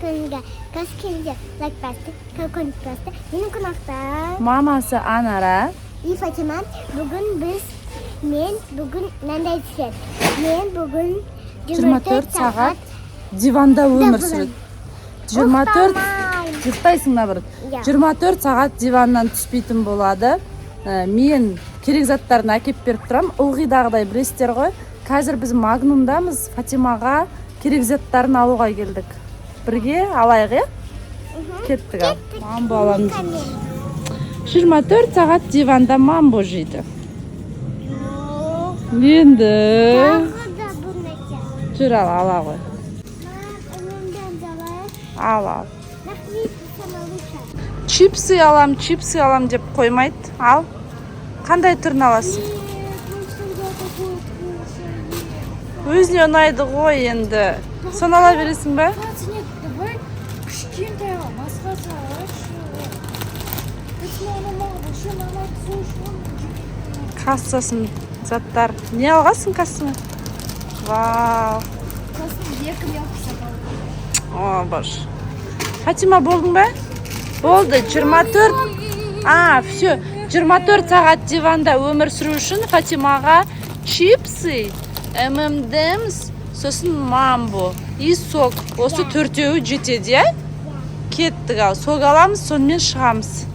күнге газ келді, лайк басты, колокольчик басты. Менің қонақтар. Мамасы Анара. И Фатима, мен бүгін мынандай түсет. Мен бүгін 24 сағат диванда өмір сүреді. 24 ұйықтайсың наоборот. 24 сағат диваннан түспейтін болады. Мен керек заттарын әкеп беріп тұрам. Ылғидағыдай білесіздер ғой. Қазір біз Магнумдамыз. Фатимаға керек заттарын алуға келдік. Бірге алайық, е? Кеттік ал. Мамбо аламыз. 24 сағат диванда мамбо жейді. Енді жүр ала ғой. Ал. Чипсы алам деп қоймайды. Ал. Қандай түрін аласың? Өзіне ұнайды ғой енді. Соны ала бересің бе? Кассасын заттар. Не алғасың кассыңа? Вау. О, баш. Фатима, болдың ба? Болды. 24. Все. 24 сағат диванда өмір сүру үшін Фатимаға чипсы, M&M's, сосын мамбо и сок. Осы төртеуі жетеді, е? Кеттік ал. Сок аламыз, сонымен шығамыз.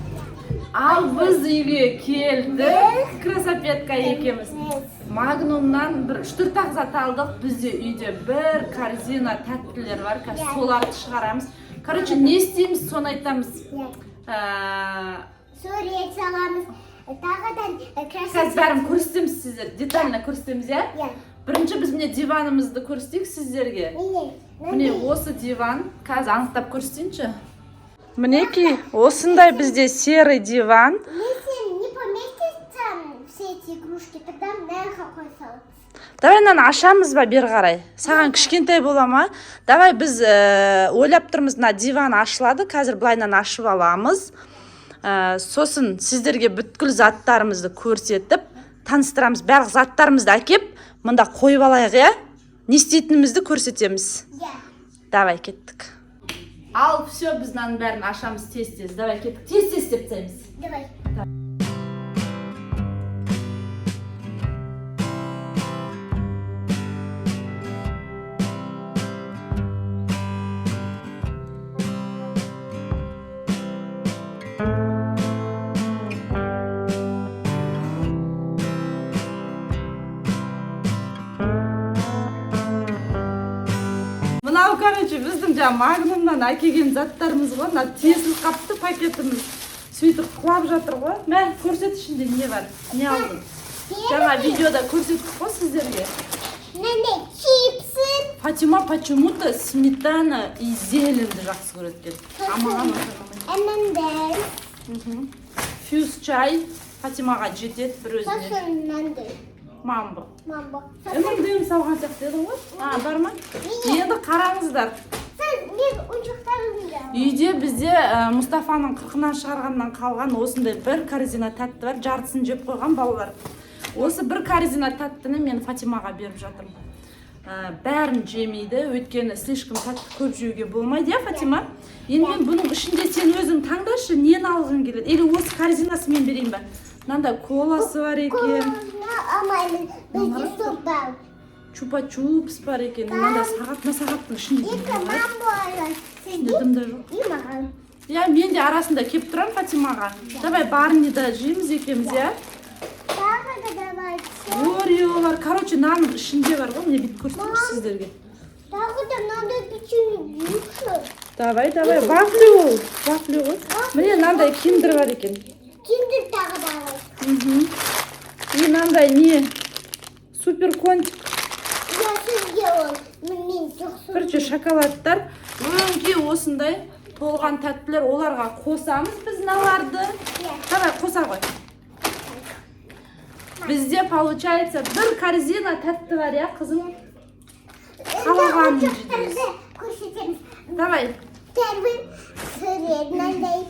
Ал біз үйге келдік. Красапетка екеміз. Магнумнан бір 3-4 зат алдық. Бізде үйде бір корзина тәттілер бар. Соларды шығарамыз. Короче, не істейміз, соны айтамыз. Сурет саламыз. Тағадан Қазір бәрін көрсетеміз сіздер. Детально көрсетеміз, е? Бірінші біз міне диванымызды көрсетейік сіздерге. Міне осы диван. Қазір анықтап көрсетейінші. Мінеки, осындай бізде серый диван. Если не поместятся все эти игрушки, тогда наверх қойсалып. Давай мынаны ашамыз ба бері қарай? Саған кішкентай бола ма? Давай біз ойлап тұрмыз, мына диван ашылады. Қазір былайынан ашып аламыз. Сосын сіздерге бүткіл заттарымызды көрсетіп, таныстырамыз. Барлық заттарымызды әкеп, мында қойып алайық, е? Не істейтінімізді көрсетеміз. Давай кеттік. Ал, все, біз мынаның бәрін ашамыз тез-тез. Давай кеттік. Тез-тез деп таймыз. Давай. Мынау, короче, біздің Магнумнан әкелген заттарымыз ғой. Мына тесіліп қапты пакетіміз. Сөйтіп құлап жатыр ғой. Мә, көрсет ішінде не бар? Не алдың? Жаңа видеода көрсеттік қой сіздерге. Мынандай чипсы. Фатима почему-то сметана и зеленді жақсы көреді екен. M&M's. Фьюз чай Фатимаға жетеді бір өзіне. Сосын мынандай. Мамбо. M&M's салған сияқты еді ғой? Бар ма? Енді қараңыздар. Мен ойыншықтарымды. Үйде бізде Мұстафаның 40-нан шығарғаннан қалған осындай бір корзина тәтті бар. Жартысын жеп қойған балалар. Осы бір корзина тәттіні мен Фатимаға беріп жатырмын. Бәрін жемейді, өйткені слишком тәтті көп жеуге болмайды, я, Фатима? Енді мен бұның ішінде сен өзің таңдашы, нені алғың келеді? Или осы корзинасы мен берейін ба? Мынандай коласы бар екен. Bizde su var. Чупа-чупс бар екен. Мынандай сағаттың ішінде. Дедім де жоқ. Я, мен де арасында кеп тұрам Фатимаға. Давай барнida жейміз екеміз, я? Ореолар. Короче, нанның ішінде бар ғой. Міне бүйтіп көрсетейінші сіздерге. Надо печенье. Давай. Вафлю ғой. Міне мынандай киндер бар екен. Киндер тағы да бар. И мынандай не? Супер кончик. Я сізге ол. Мен жоқсы. Бірінші шоколадтар. Өңке осындай толған тәттілер. Оларға қосамыз біз мыналарды. Давай қоса ғой. Бізде получается бір корзина тәтті бар, я, қызым? Қалағанын жейміз. Көрсетеміз. Давай. Первый сурет, мынандай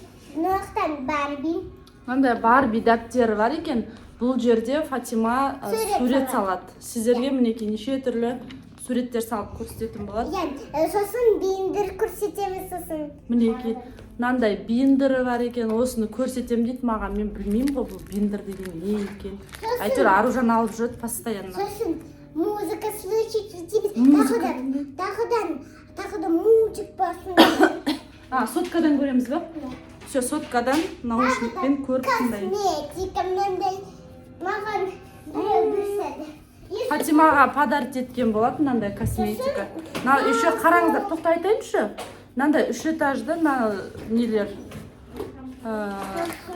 Барби. Мынандай Барби дәптері бар екен. Бұл жерде Фатима сурет салады. Сіздерге мінекей неше түрлі суреттер салып көрсететін болады. Сосын биіндір көрсетеміз сосын. Мінекей мынандай биндері бар екен, осыны көрсетем дейді маған. Мен білмеймін ғой бұл биндер деген не екен. Әйтеуір Аружан алып жүреді постоянно. Сосын музыка слышит, тағы мультик басын. Соткадан көреміз бе? Все, соткадан наушникпен көріп тыңдаймыз. Косметика мынандай маған біреу Фатимаға подарить еткен болады мынандай косметика. Еще қараңыздар, тоқта айтайыншы. Мынандай 3 этажды нелер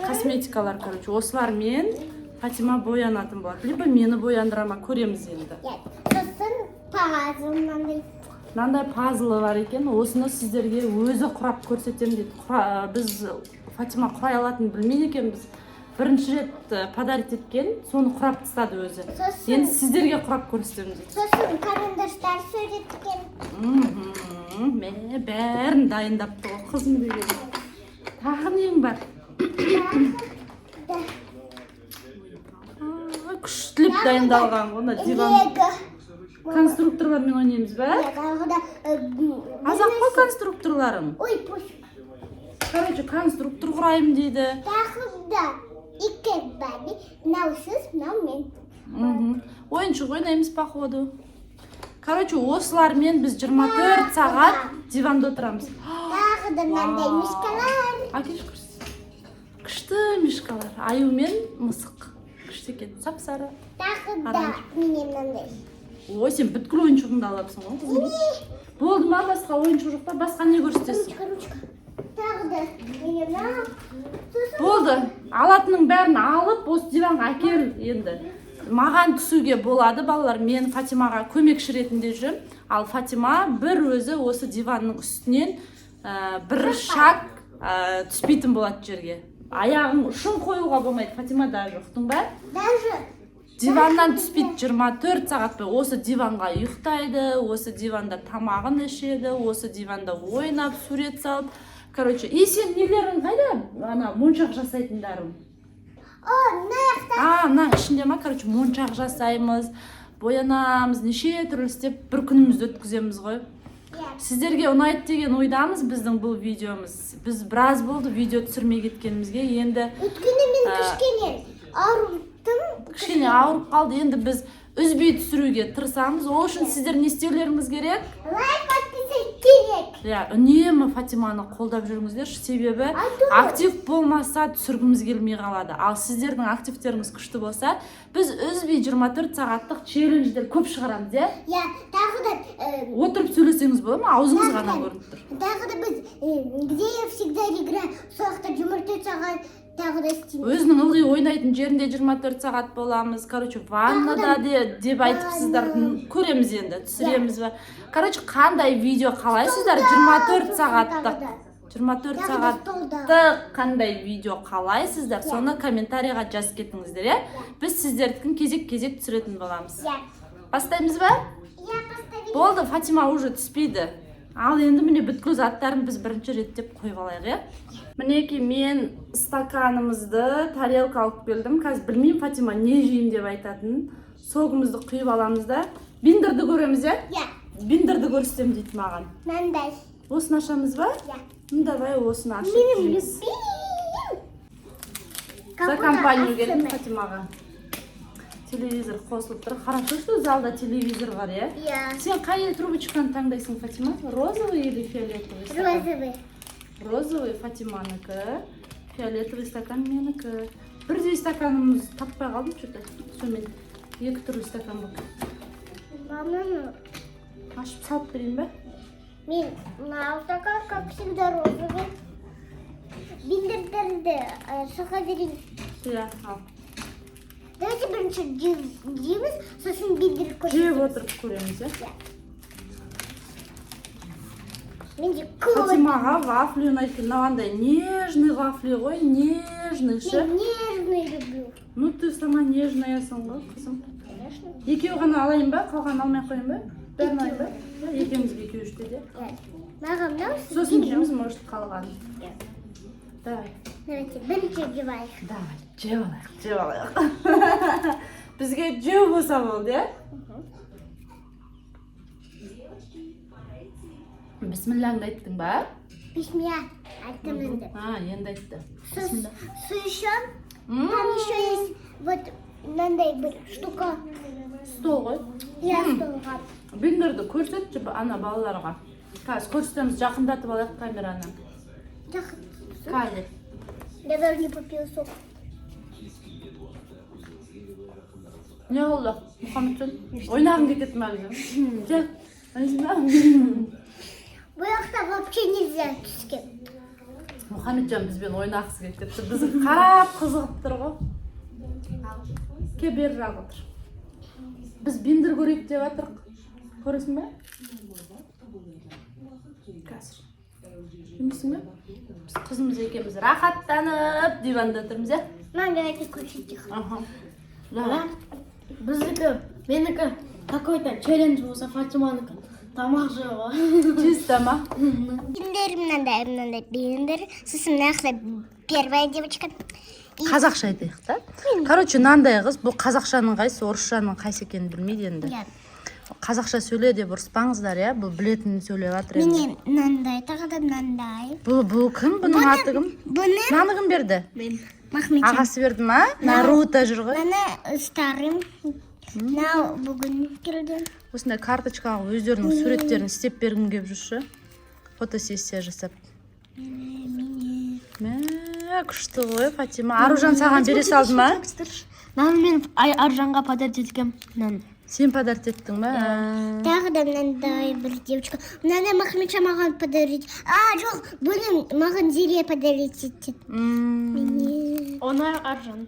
косметикалар, короче, осылармен Фатима боянатын болады. Либо мені бояндырама, көреміз енді. Сосын пазл Мынандай пазлы бар екен, осыны сіздерге өзі құрап көрсетем дейді. Біз Фатима құрай алатын білмейді екенбіз. Бірінші рет подарить еткен, соны құрап тастады өзі. Енді сіздерге құрап көрсетем дейді. Сосын карандаштар сөйлеткен. Мен бәрін дайындапты ғой, қызым деген. Тағы нең бар? Күштіліп дайындалған ғона диван. Конструкторлармен ойнаймыз ба? Азақ қой конструкторларың? Ой, пуш. Короче, конструктор құрайым дейді. Тағы икі бәді, наусыз, мен. Ойыншық ойнаймыз походу. Короче, осылармен біз 24 сағат диванда отырамыз. Тағы мынандай мишкалар. Әкеш көрсіз. Күшті мишкалар. Аю мен мысық. Күшті екен, сап-сары. Тағы менен мынандай. Ой, сен бүткіл ойыншығыңды алапсың ғой, қызым. Болды ма, басқа ойыншық жоқ па? Басқа не көрсетесің? Ручка. Тағы менен болды. Алатының бәрін алып, осы диванға әкел енді. Маған түсуге болады, балалар. Мен Фатимаға көмекші ретінде жүрмін. Ал Фатима бір өзі осы диванның үстінен бір шаг түспейтін болады жерге. Аяғың ұшын қоюға болмайды. Фатима даже ұқтың ба? Даже диваннан түспейді 24 сағат бой. Осы диванға ұйықтайды, осы диванда тамағын ішеді, осы диванда ойнап, сурет салып. Короче, и сен нелерің қайда? Моншақ жасайтындарың. Мына ішінде ма? Короче, моншақ жасаймыз, боянамыз, неше түрлі істеп бір күнімізді өткіземіз ғой. Сіздерге ұнайды деген ойдамыз біздің бұл видеомыз. Біз біраз болды видео түсірмей кеткенімізге. Енді өткені мен кішкене ауырып қалды. Енді біз үзбей түсіруге тырысамыз. Ол үшін сіздер не істеулеріңіз керек? Лайк, подписывайтесь керек. Үнемі Фатиманы қолдап жүріңіздер. Себебі актив болмаса түсіргіміз келмей қалады. Ал сіздердің активтеріңіз күшті болса, біз үзбей 24 сағаттық челлендждер көп шығарамыз, иә? Тағы да отырып сөйлесеңіз болады ма? Аузыңыз ғана көрініп тұр. Тағы да біз где я всегда играю, соқта 24 сағат тағы да істейміз. Өзінің ылғи ойнайтын жерінде 24 сағат боламыз. Короче, ваннада деп айтыпсыздар. Көреміз енді, түсіреміз бе. Короче, қандай видео қалайсыздар? 24 сағаттық. 24 сағаттық қандай видео қалайсыздар? Соны комментарийға жазып кетіңіздер, біз сіздердікін кезек-кезек түсіретін боламыз. Бастаймыз ба? Болды, Фатима уже түспейді. Ал енді міне бүткіл заттарын біз бірінші реттеп қойып алайық, Мінеки мен стаканымызды, тарелка алып келдім. Қазір білмеймін Фатима не жеймін деп айтатын. Согымызды құйып аламыз да. Биндерді көреміз, Биндерді көрсетем дейді маған. Мындай. Осыны ашамыз ба? Давай осыны ашып жейміз. За компанию келдім Фатимаға. Телевизор қосылып тұр. Хорошо, что залда телевизор бар, Сен қай трубочканы таңдайсың, Фатима? Розовый или фиолетовый? Розовый. Розовый Фатиманыкі, фиолетовый стакан менікі. Бірдей стаканымыз таппай қалдым, что-то. Сонымен екі түрлі стакан болды. Маманы Ашып салып берейін бе? Мен мынау стакан, как всегда, розовый. Биндердерді соға берейін. Ал. Давайте бірінші жейміз, сосын биндер көрсетеміз. Жеп отырып көреміз, Менде көп. Фатимаға вафли ұнайды. Мынандай нежный вафли ғой, нежный ше. Мен нежный люблю. Ну ты сама нежнаясың ғой, қызым. Конечно. Екеу ғана алайын ба? Қалған алмай қойын ба? Бәрін алайын ба? Екеумізге екеу үште де. Маған мынау. Сосын жейміз, может, қалған. Давай. Давайте, бірінші жевайық. Давай, жеп алайық. Бізге жеу болса болды, Bismillah'ını ayttың ба? Бисмилля. Айттым енді. Енді айтты. Су еще. Там еще есть вот мынандай бір штука. Стол ғой. Я столға. Биндерді көрсетші ана балаларға. Қазір көрсетеміз, жақындатып алайық камераны. Қазір. Я даже не попила сок. Не oldu? Мұхаммеджан? Ойнағың кетеді ма біздің? Жел. Бұл жақта вообще нельзя түскен. Мұхаммеджан бізбен ойнақысы кетті. Бізді қарап қызығып тұр ғой. Ке бері жағы тұр. Біз биндер көрейік деп жатырық. Көресің бе? Қазір. Білмейсің бе? Біз қызымыз екенбіз рахаттанып диванда тұрмыз, е? Мам, давайте көрсетейік. Давай. Біздікі, менікі какой-то челлендж болса, Фатиманікі тамақ жеу. Чисто ма? Биндер мынандай биндер. Сосын нақса первая девочка. Қазақша айтайық та. Короче, мынандай қыз, бұл қазақшаның қайсы, орысшаның қайсы екенін білмейді енді. Қазақша сөйле деп ұрыспаңыздар, иә? Бұл білетінін сөйлеп жатыр енді. Міне мынандай, тағы да мынандай. Бұл кім? Бұның аты кім? Бұны Наны кім берді? Махметжан. Ағасы берді ма? Наруто жүр ғой. Мына старым. Мынау бүгін келді. Осындай карточкаға өздерінің суреттерін істеп бергім келіп жүрші. Фотосессия жасап. Мә, күшті ғой, Фатима. Аружан саған бере салды ма? Наны мен Аржанға подарить еткем. Сен подарить еттің ба? Тағы да мынандай бір девочка. Мынаны Махметжан маған подарить. Жоқ, бұны маған Зилия подарить етті. Оны Аржан.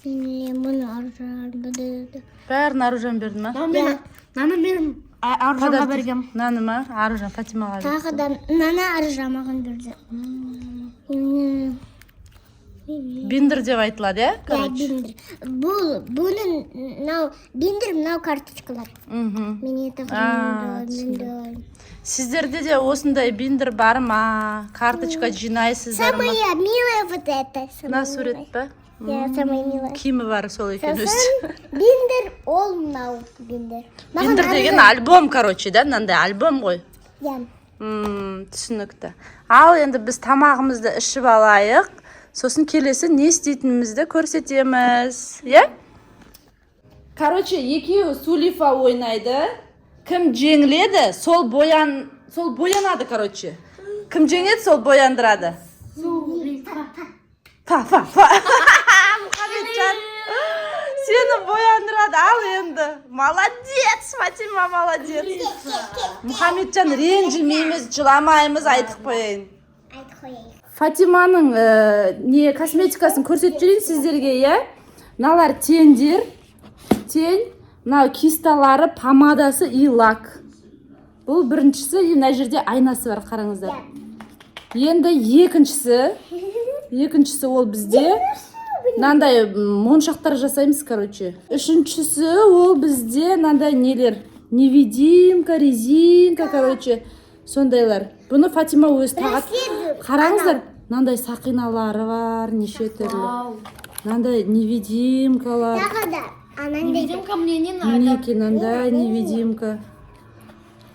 Міне бұны Аржан бұрды. Бәрін Аружан берді ма? Наны мен Аржанға бергем. Наны ма? Аружан Фатимаға берді. Тағы да мынаны Аржан маған берді. Биндер деп айтылады, иә? Биндер. Бұның биндер мынау карточкалар. Мені тағы Сіздерде де осындай биндер бар ма? Карточка жинайсыздар ма? Самая милая вот это. На сурет па? Самая милая. Киімі бар сол екен өз. Биндер ол мынау биндер. Биндер деген альбом, короче, да? Мынандай альбом ғой. Иә. Түсінікті. Ал енді біз тамағымызды ішіп алайық. Сосын келесі не істейтінімізді көрсетеміз. Е? Короче, екеуі сулифа ойнайды. Кім жеңіледі, сол боянады, короче. Кім жеңеді, сол бояндырады. Па. Мұхаммеджан. Сені бояндырады, ал енді. Молодец, Фатима, молодец. Мұхаммеджан ренжімейміз, жыламаймыз, айтып қояйын. Фатиманың косметикасын көрсетіп жүрейін сіздерге, е? Мыналар тендер, мынау кисталары, помадасы и лак. Бұл біріншісі, мына жерде айнасы бар, қараңыздар. Енді екіншісі ол бізде. Мынандай моншақтар жасаймыз, короче. Үшіншісі ол бізде мынандай нелер. Невидимка, резинка, короче. Сондайлар. Бұны Фатима өз тағады. Қараңыздар, мынандай сақиналары бар, неше түрлі. Мынандай невидимкалар. Тағы да. Невидимка мне не надо. Мінеке, мынандай невидимка.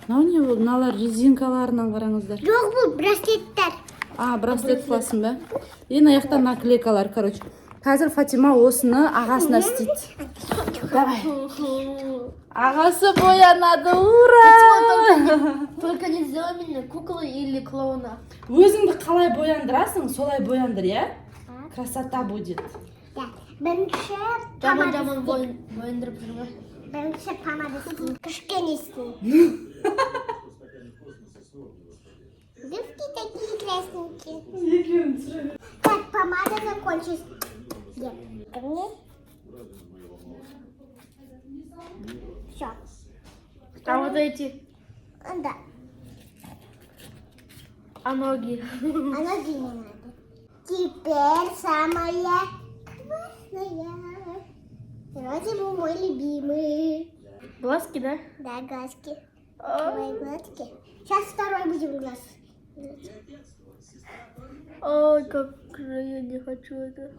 Мыналар резинкаларынан қараңыздар. Жоқ, бұл браслеттер. Браслет қыласың ба? Ең аяқтан наклейкалар, короче. Қазір Фатима осыны ағасына істейді. Давай. Ағасы боянады, ура! Только не сделай меня куклы или клоуна. Өзіңді қалай бояндырасың, солай бояндыр, я? Красота будет. Бірінші Жаман бояндырып жүрме. Бірінші помадасын. Кішкенесін. Девки такие красненькие. Так, помада закончилась. Ко мне. Все. А вот эти, Да. а ноги? А ноги не надо. Теперь самая классная. Давайте мой любимый. Глазки, да? Да, глазки. Твои глазки. Сейчас второй будем глаз. Ой, как же я не хочу это.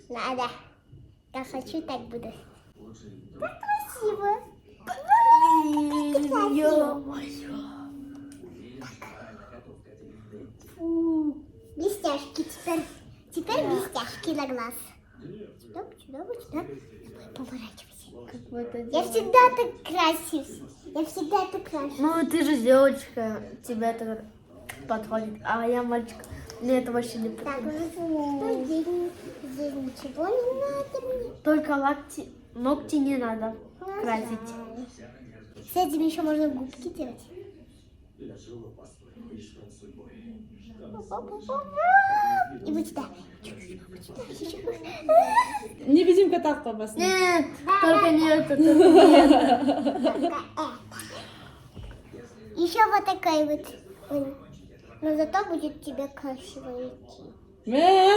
Надо. Как хочу, так буду. Так красиво. Ё-моё. Блестяшки теперь. Теперь блестяшки на глаз. Сюда. Поворачивайся. Как в это Я всегда так красюсь. Я всегда так красюсь. Ну, ты же девочка, тебе это подходит. А я мальчик. Мне это вообще не Так, подходит. здесь ничего не надо мне. Только ногти не надо красить. С этим еще можно губки делать. И вот сюда. Невидимка так попасть. Нет, только не это, только не это. Еще вот такая вот. Но зато будет тебе красиво идти.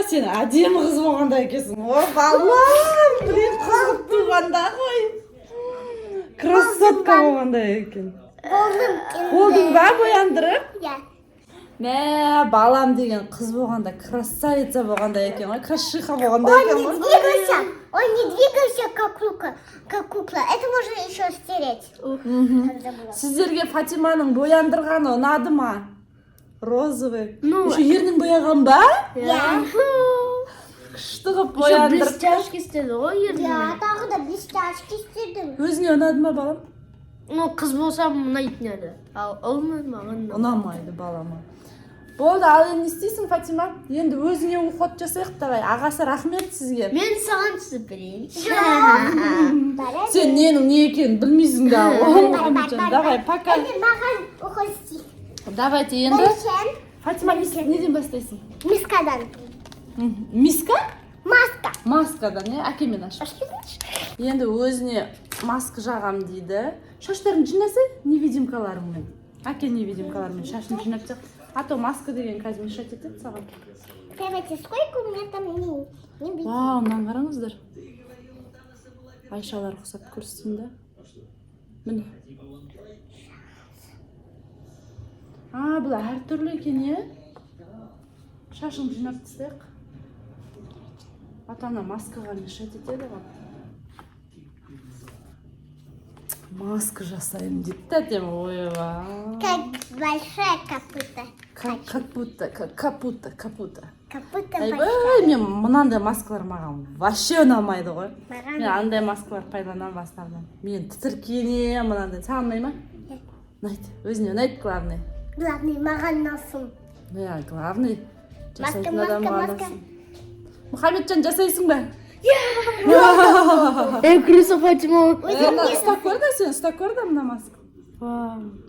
Сен әдемі қыз болғанда екенсің. О, балам, блин, қызып туғанда ғой. Красотка болғанда екен. Болдың ба бояндырып? Я. Балам деген қыз болғанда, красавица болғанда екен ғой, крашиха болғанда Он екен не ғой. двигался. Он не двигался, как кукла. Это можно еще стереть. Когда было. Сіздерге Фатиманың бояндырғаны ұнады ма? Розовый. Ну, Еще ернің бояған ба? Я. Күшті қып Еще бояндырып. блестяшки істеді ғой Я ерніне. тағы да блестяшки істедім. Өзіне ұнады ма балам? Ну, қыз болса ұнайтын еді. Ал ұлмайды маған. Ұнамайды балама. Болды, ал енді не істейсің, Фатима? Енді өзіңе уход жасайық давай. Ағасы рахмет сізге. Мен саған түсіп берейін. Сен ненің не екенін білмейсің да. Мұхаммеджан, давай, пока. Это маған ұқысти. Давайте енді. Сен Фатима, неден бастайсың? мискадан. Миска? Маска. Маскадан, әкемен аш. Енді өзіне маска жағам дейді. Шаштарын жинасай, невидимкаларыңмен. Әке невидимкаларымен шашын жинап тек. А то маска деген қазір мешать етеді саған. Давайте, сколько у меня там не видно. Вау, мынаны қараңыздар. Айшалар ұқсап көрсетейін да. Міне. Бұл әртүрлі екен, шашын жинап тастайық. Ата-ана маскаға мешать етеді ғой. Маска жасайым дейді тәтем, ойва. Как большая капута. Капута. Капута Айбай, большая. мен мынандай маскалар маған вообще ұнамайды ғой. Маған Мен андай маскалар пайдаланам бастардан. Мен тітіркене, мынандай. Саған ұнай ма? Ұнайды. Өзіне ұнайды, главный. Главный, маған насым. Главный. Жасайтын адам Маска. ғанасың. Мұхаммеджан, жасайсың ба? Крыса Фатима. Ұстап көрді сен, ұстап көрді мына маска.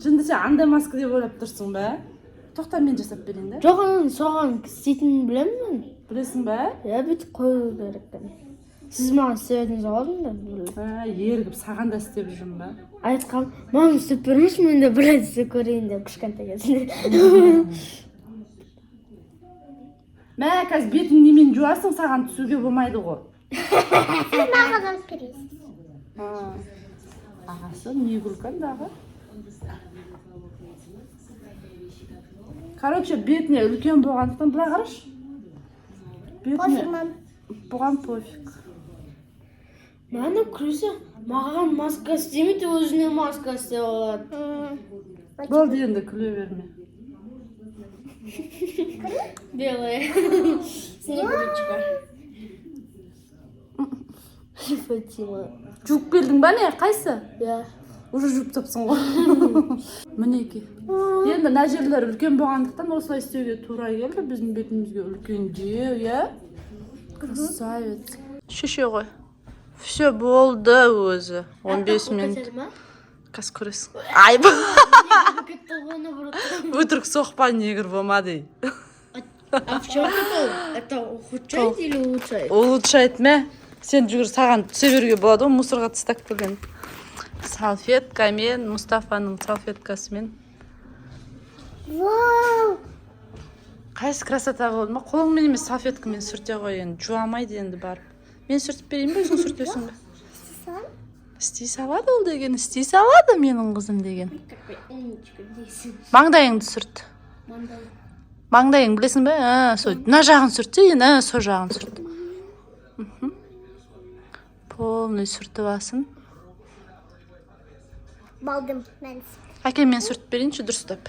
Жынды сен андай маска деп ойлап тұрсың ба? Тоқта, мен жасап берейін да. Жоқ, соған істейтінін білемін мен. Білесің ба? Я бүйтіп қою керек. Сіз маған істеудің жауабын да. Ергіп саған да істеп жүрмін ба? Айтқам, мам істеп бермеші, мен де бір істеп көрейін деп кішкентай кезінде. Қазір бетін немен жуасың, саған түсуге болмайды ғой. Сіз маған алып бересіз. Ағасы не күлкен дағы? Короче, бетіне үлкен болғандықтан бұлай қараш. Пофиг, мам. Бұған пофиг. Мана крыса маған маска істемейді, өзіне маска істеп алады. Болды енді күле берме. Белая. Снегурочка. Фатима. Жуып келдің ба не? Қайсы? Я. Уже жуып тапсың ғой. Мінеки. Енді мына жерлер үлкен болғандықтан осылай істеуге тура келді. Біздің бетімізге үлкендеу, я? Красавец. Шеше ғой. Все болды өзі. 15 минут. Қазір көресің. Ай, өтірік соқпа, негір болмады. А в чем это? Это ухудшает или улучшает? Улучшает ме? Сен жүгір, саған түсе беруге болады ғой, мусорға тастап келген. Салфеткамен, Мұстафаның салфеткасымен. Вау! Қайсы красота болды ма? Қолыңмен емес салфеткамен сүрте ғой, енді жуамайды енді барып. Мен сүртіп берейін бе, өзің сүртесің бе? Істей салады ол деген, істей салады менің қызым деген. Какой умничка здесь. Маңдайыңды сүрт. Маңдайың білесің бе? Мына жағын сүртсе, енді со жағын сүрт. Полный сүртіп алсын. Балдым, мен. Әке, мен сүртіп берейінші дұрыстап.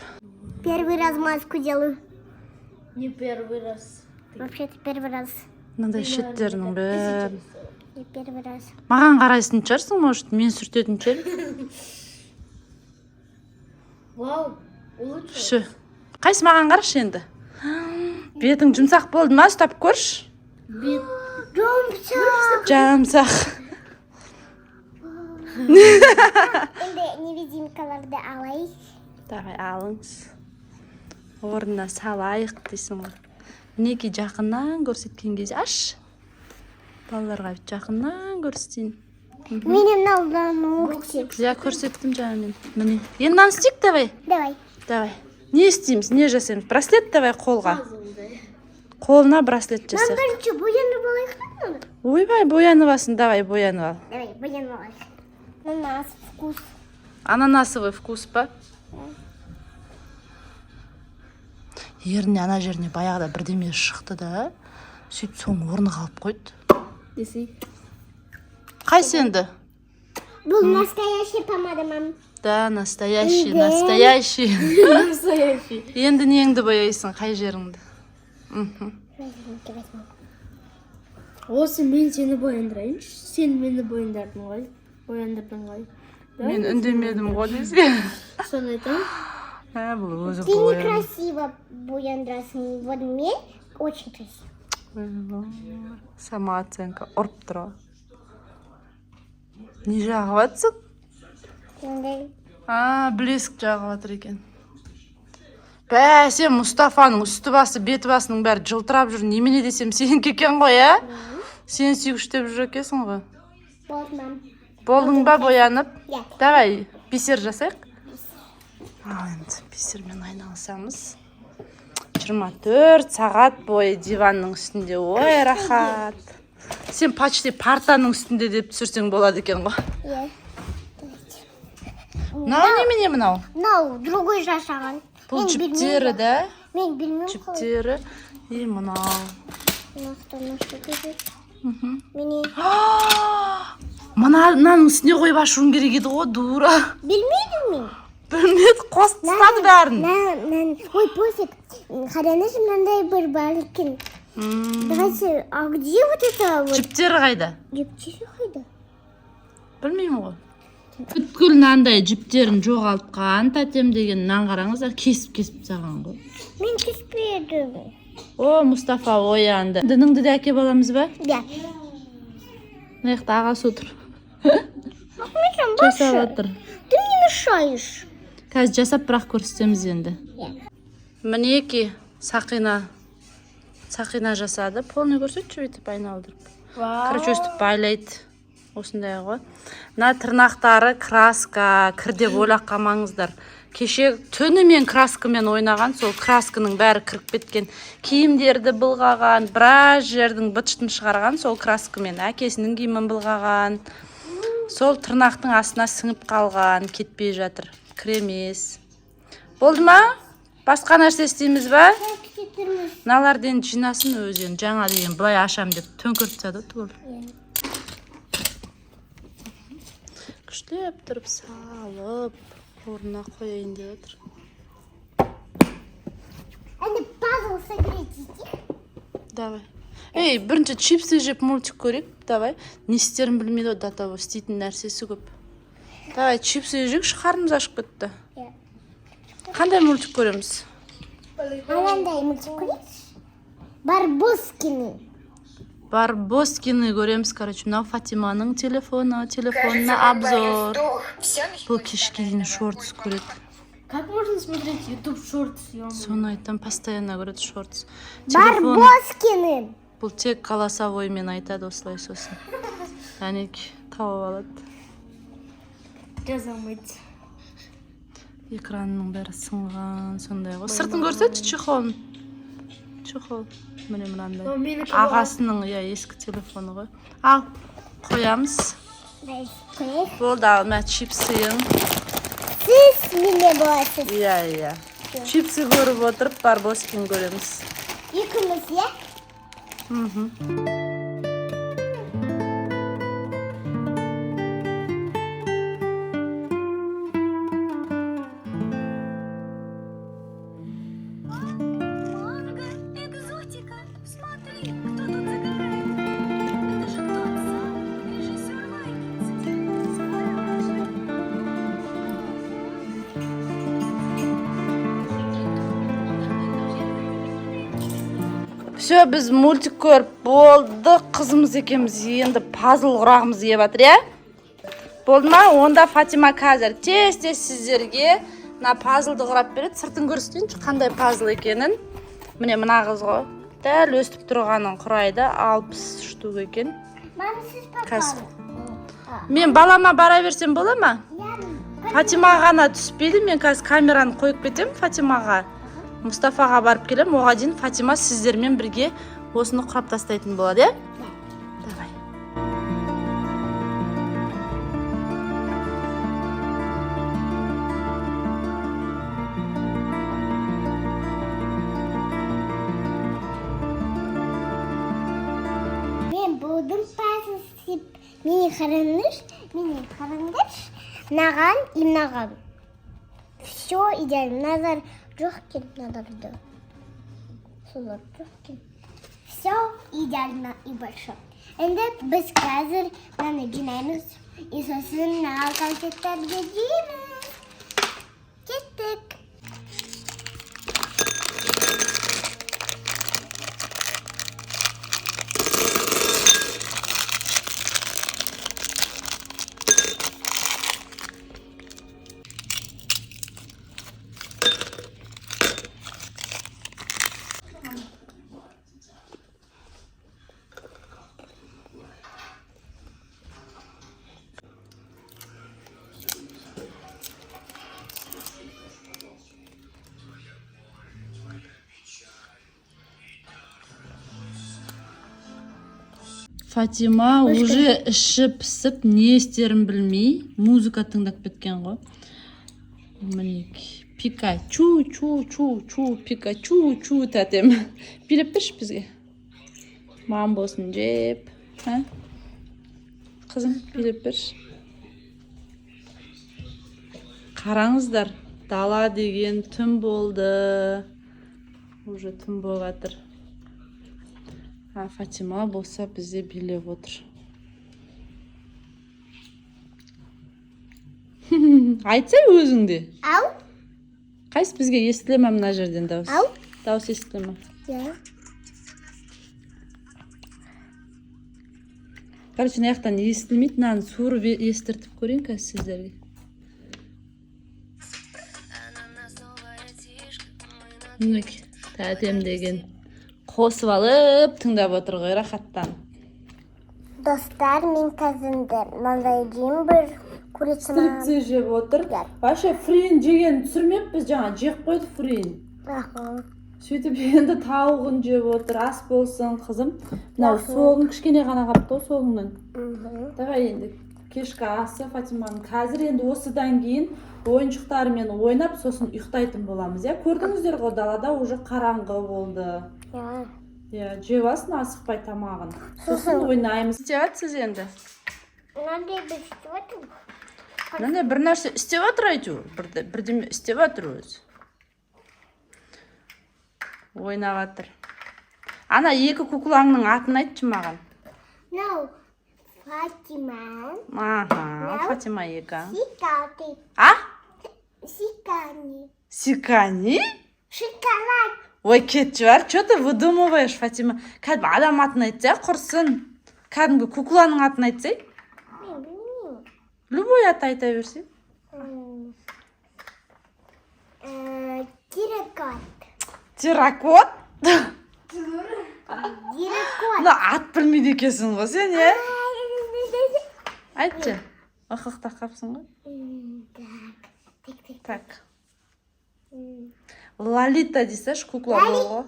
Первый раз маску делаю. Не первый раз. Вообще-то первый раз. Мындай шеттерінің бәрі. Не первый раз. Маған қарайсың шығарсың, может, мен сүртетін шығар. Вау, лучше. Все. Қайсы маған қарашы енді. Бетің жұмсақ болды ма? Ұстап көрші. Бет. Жұмсақ. Енді невидимкаларды алайық. Давай алыңыз. Орнына салайық дейсің ғой. Мінеки жақыннан көрсеткен кезде аш. Балаларға жақыннан көрсетейін. Менің мынаудан өктеп. Я көрсеттім жаңа мен. Міне. Енді мынаны істейік, давай. Давай. Не істейміз, не жасаймыз? Браслет давай қолға. Қолына браслет жасайық. Бірінші боянып алайық та. Ойбай, боянып алсын, давай, боянып ал. Давай, боянып алайық. Ананас вкус. Ананасовый вкус па? Еріне, ана жеріне баяғыда бірдеме шықты да, сөйтіп соның орны қалып қойды. Десей. Қайсы енді? Бұл настоящий помада, мам. Да, настоящий, настоящий. Настоящий. Енді неңді бояйсың, қай жеріңді? Осы мен сені бояндырайыншы. Сен мені бояндырдың ғой. Бояндырдың ғой. Мен үндемедім ғой десе. Соны айтам. Бұл өзі Ты боян. некрасиво бояндырасың. Вот мен очень красиво. Самооценка ұрып тұр. Не жағып атсың? Блеск жағып атыр екен. Бә, сен Мұстафаның үсті басы, беті басының бәрі жылтырап жүр. Немене десем, сен кекен ғой, ә? Сен сүйгіштеп жүр екесің ғой. Болды, мам. Болдың ба боянып? Иә. Давай, бисер жасайық. Ал енді бисермен айналысамыз. 24 сағат бойы диванның үстінде, ой, рахат. Сен почти партаның үстінде деп түсірсең болады екен ғой. Иә. Мынау немене мынау? Мынау другой жасаған. Бұл жіптері, да? Мен білмеймін. Жіптері. Мынау. Міне. Мынаның үстіне қойып ашуың керек еді ғой, дура. Білмейдім мен. Білмеді, қосып тастады бәрін. Ой, пофиг. Қараңызшы, мынандай бір бар екен. Давайте, а где вот это вот? Жіптері қайда? Жіптері қайда? Білмеймін ғой. Бүткіл нандай жіптерін жоғалтқан, тәтем деген нан қараңыздар, кесіп саған ғой. Мен кеспедім. О, Мұстафа оянды. Дініңді де әкеп аламыз ба? Да. Мынақты ағасы отыр. Ахметжан, Жасап башы. отыр. Ты мне мешаешь. Қазір жасап бірақ көрсетеміз енді. Мінеки, Сақина жасады. Полный көрсетші бүйтіп айналдырып. Короче, өстіп байлайды. Осындай ғой. Мына тырнақтары краска, кір деп ойлап қалмаңыздар. Кеше түнімен краскамен ойнаған, сол красканың бәрі кіріп кеткен. Киімдерді былғаған, біраз жердің бытшытын шығарған, сол краскамен. Әкесінің киімін былғаған. Сол тырнақтың астына сіңіп қалған, кетпей жатыр. Кіремес. Болды ма? Басқа нәрсе істейміз ба? Наларден жинасын өзен. Жаңа деген бұлай ашам деп төңкіріп тастады түгіл. Күштеп тұрып салып, орнына қояйын деп отыр. Әне пазл согретите. Давай. Ей, бірінші чипсы жеп мультик көрейік. Давай. Не істерін білмейді, до того істейтін нәрсесі көп. Давай, чипсы жейікші, қарнымыз ашып кетті. Қандай мультик көреміз? Анандай мультик көрейікші? Барбоскины көреміз, короче. Мынау Фатиманың телефонына обзор. Бұл кешке дейін шортс көреді. Как можно смотреть YouTube шортс? Соны айтам, постоянно көреді шортс. Барбоскины. Бұл тек голосовоймен айтады осылай сосын. Әнеки тауып алады. Жазамайды. Экранның бәрі сынған, сондай ғой. Сыртын көрсетші, чехолын. Чехол. Міне мынандай. Ағасының ескі телефоны ғой. Ал, қоямыз. Болды, ал, мә чипсыйың. Сіз менде боласыз. Иә. Чипсы көріп отырып, Барбоскин көреміз. Екіміз, иә? все, біз мультик көріп болды. Қызымыз екеуміз енді пазл құрағымыз еп жатыр, иә? Болды ма? Онда Фатима қазір тез-тез сіздерге мына пазлды құрап береді. Сыртын көрсетейінші қандай пазл екенін. Міне мына қыз ғой. Дәл өстіп тұрғанын құрайды. 60 штук екен. Мама, сіз Қазір. Мен балама бара берсем бола ма? Фатима ғана түспейді. Мен қазір камераны қойып кетем Фатимаға. Мұстафаға барып келем. Оға дейін Фатима сіздермен бірге осыны құрап тастайтын болады, е? Давай. Мен болдым пазл мені қараңдар. Мынаған и мынаған. Все идеально. Назар жоқ екен назарды. Солар жоқ екен. Все идеально и большой. Енді біз қазір мынаны жинаймыз. И сосын мына конфеттерге жейміз. Кеттік. Фатима уже іші пісіп, не істерін білмей, музыка тыңдап кеткен ғой. Мінеки. Пикачу, чу, Пикачу, тәтем. Билеп тұршы бізге. Мам болсын жеп. Қызым, билеп тұршы. Қараңыздар, дала деген түн болды. Уже түн болып жатыр. Фатима болса бізде билеп отыр. Айтса өзіңде. Ау? Қайсы бізге естіле ме мына жерден дауыс? Ау? Дауыс естіле ме? Ja. Короче, аяқтан естілмейді. Мынаны суырып естіртіп көрейін қазір сіздерге. Мінеки, тәтем деген қосып алып тыңдап отыр ғой рахаттан. Достар, мен қазір мынандай жеймін бір курицаны. Стрипсе жеп отыр. Вообще фрин жеген түсірмеппіз, жаңа жеп қойды фрин. Сөйтіп енді тауығын жеп отыр. Ас болсын қызым. Мынау соғын кішкене ғана қапты ғой соғынан. Давай енді кешкі асы Фатиманың. Қазір енді осыдан кейін ойыншықтарымен ойнап, сосын ұйықтайтын боламыз, иә? Көрдіңіздер ғой, далада уже қараңғы болды. Иә, жеп алсын асықпай тамағын. Сосын ойнаймыз. Істеп жатсыз енді? Мынандай бір істеп отырмын. Мынандай бір нәрсе істеп отыр әйтеуір. Бірдеме істеп отыр өзі. Ойнап жатыр. Ана екі куклаңның атын айтшы маған. Мынау Фатима. Фатима екі. Сикати. Сикани. Сикани? Шоколад. Ой, кетші бар. Что ты выдумываешь, Фатима? Кәдімгі адам атын айтса, құрсын. Кәдімгі кукланың атын айтсай? Мен білмеймін. Любой ат айта берсе. Терракот. Терракот? Терракот. Ат білмейді екенсің ғой сен, е? Айтшы. Ақықта қапсың ғой? Так. Лалита дейсәш, кукла болға.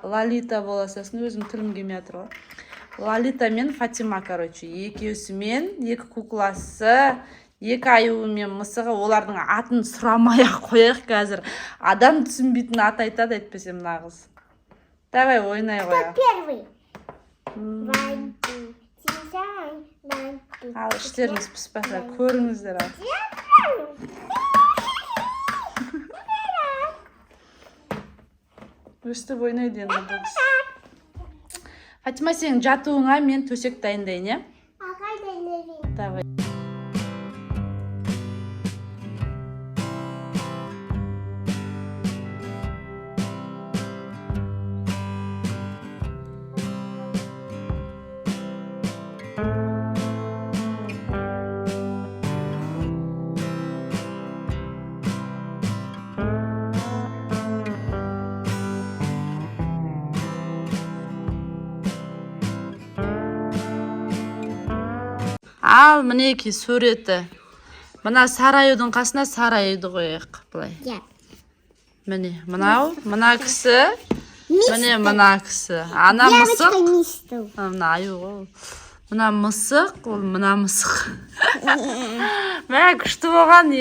Лалита боласасын, өзім тілім келмей жатыр ғой. Лалита мен Фатима, короче, екеусімен, екі кукласы, екі аюы мен мысығы, олардың атын сұрамай-ақ қояқ қазір. Адам түсінбейтін ат айтады, әйтпесем нағыз. Давай, ойнай қоя. Кто первый? One, two, three, one, two. Ал іштеріңіз піспаса, көріңіздер ал. Өстіп ойнайды енді бұл. Фатима, сенің жатуыңа мен төсек дайындайын, е? Ағай дайындайын. Давай. Ал мінекей суреті. Мына сары аюдың қасына сары аюды қояйық. Былай. Иә. Міне, мына кісі. Міне мына кісі. Ана мысық. Мистер. Мына аю ғой. Мына мысық, ол мына мысық. Мә күшті болған,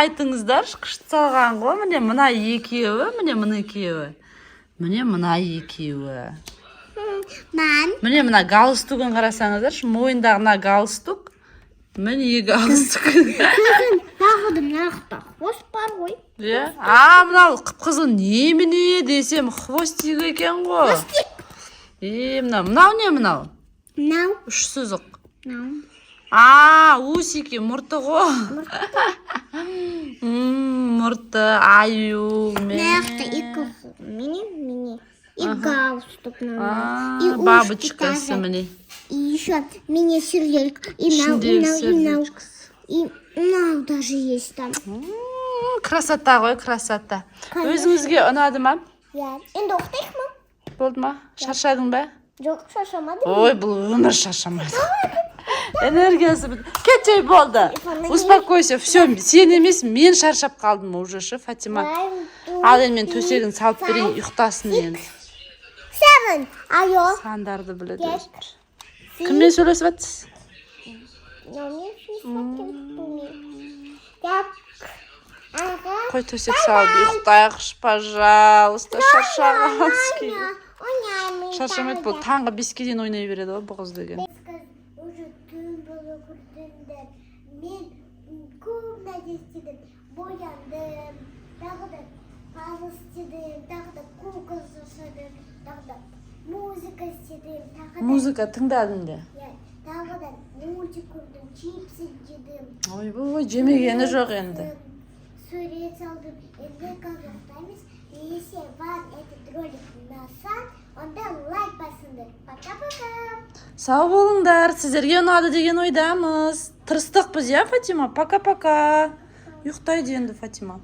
айтыңыздар, күшті салған ғой. Міне мына екеуі, міне мына екеуі. Міне мына екеуі. Міне мына галстугын қарасаңыздар, мойындағы мына галстук. Міне галстук. Тағы мына хвост бар ғой. Мынау қып-қызыл немене десем, хвостик екен ғой. Мынау не мынау? Мынау. Үш сызық. Мынау. Усики, мұрты ғой. Мұрты, аю. Мынақты міне. И галстук. И бабочкасы міне. И еще мини сердечко. И мынау. И мынау даже есть там. Красота ғой, красота. Өзіңізге ұнады ма? Иә. Енді оқытайық ма? Болды ма? Шаршадың ба? Жоқ, шаршамадым. Ой, бұл өмір шаршамайды. Энергиясы кетей болды. Успокойся, все, сен емес, мен шаршап қалдым уже, Фатима. Ал енді мен төсегін салып берейін, ұйықтасын енді. 7. Айо. Сандарды біледі өзір. Кіммен сөйлесіп жатсыз? Қой төсек салып ұйықтайықшы, пожалуйста, шаршағаныз кейін. Шаршамайды, бұл таңғы 5-ке дейін ойнай береді ғой, бұл қыз деген. Уже түн болып көрдіңдер. Мен көп нәрсе істедім. Бояндым, тағы да пазл істедім, тағы да кукол жасадым, тағы да музыка істедім, тағы да... Музыка тыңдадың да? Тағы да мультик көрдім, чипсы жедім. Ой, жемегені жоқ енді. Сурет салдым, енді қазір ұқтаймыз. Если вам этот ролик ұнаса, онда лайк басыңдар. Пока-пока. Сау болыңдар, сіздерге ұнады деген ойдамыз. Тырыстық біз, Фатима? Пока-пока. Ұйықтайды енді, Фатима.